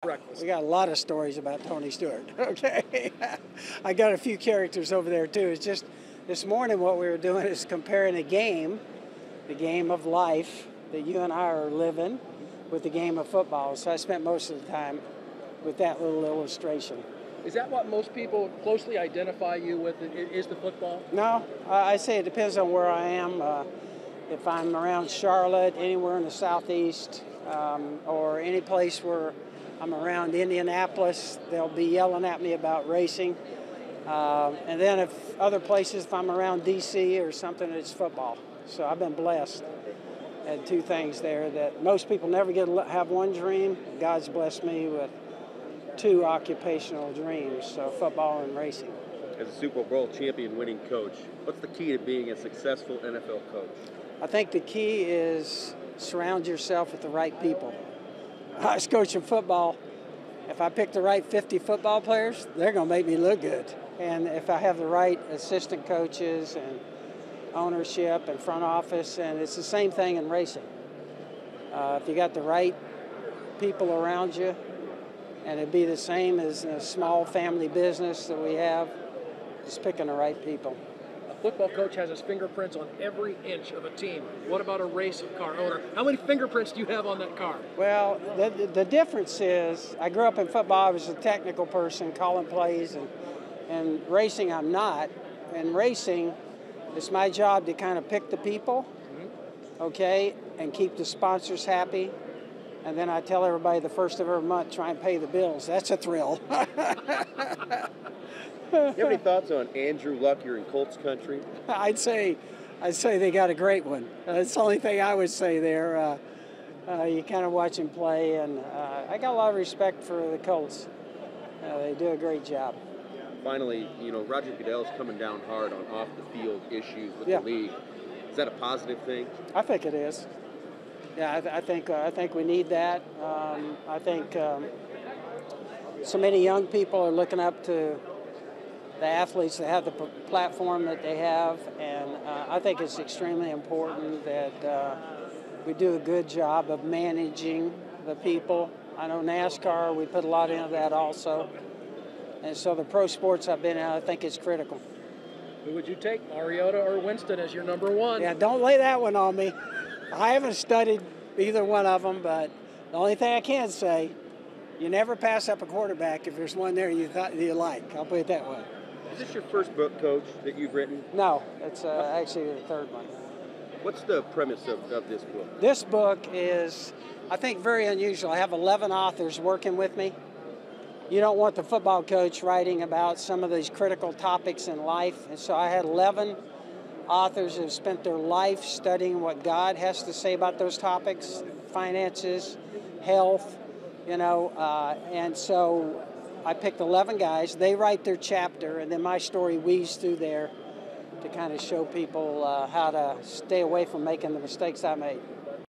breakfast. We got a lot of stories about Tony Stewart. Okay, I got a few characters over there too. It's just this morning what we were doing is comparing the game of life that you and I are living, with the game of football. So I spent most of the time with that little illustration. Is that what most people closely identify you with, is the football? No, I say it depends on where I am. If I'm around Charlotte, anywhere in the southeast, or any place where I'm around Indianapolis, they'll be yelling at me about racing. And then if other places, if I'm around D.C. or something, it's football. So I've been blessed. Had two things there that most people never get to have one dream. God's blessed me with two occupational dreams, so football and racing. As a Super Bowl champion winning coach, what's the key to being a successful NFL coach? I think the key is surround yourself with the right people. I was coaching football. If I pick the right 50 football players, they're going to make me look good. And if I have the right assistant coaches and ownership and front office, and it's the same thing in racing. If you got the right people around you, and it'd be the same as a small family business that we have, just picking the right people. A football coach has his fingerprints on every inch of a team. What about a race car owner? How many fingerprints do you have on that car? Well, the difference is I grew up in football. I was a technical person calling plays, and racing I'm not. And racing, it's my job to kind of pick the people, okay, and keep the sponsors happy. And then I tell everybody the first of every month, try and pay the bills. That's a thrill. You have any thoughts on Andrew Luck here in Colts country? I'd say they got a great one. That's the only thing I would say there. You kind of watch him play, and I got a lot of respect for the Colts. They do a great job. Finally, Roger Goodell's coming down hard on off-the-field issues with the league. Is that a positive thing? I think it is. Yeah, I think we need that. I think so many young people are looking up to the athletes that have the platform that they have, and I think it's extremely important that we do a good job of managing the people. I know NASCAR, we put a lot into that also. And so the pro sports I've been in, I think it's critical. Who would you take, Mariota or Winston, as your number one? Yeah, don't lay that one on me. I haven't studied either one of them, but the only thing I can say, you never pass up a quarterback if there's one there you like. I'll put it that way. Is this your first book, Coach, that you've written? No, it's actually the third one. What's the premise of this book? This book is, I think, very unusual. I have 11 authors working with me. You don't want the football coach writing about some of these critical topics in life, and so I had 11 authors who have spent their life studying what God has to say about those topics, finances, health, and so I picked 11 guys. They write their chapter, and then my story weaves through there to kind of show people how to stay away from making the mistakes I made.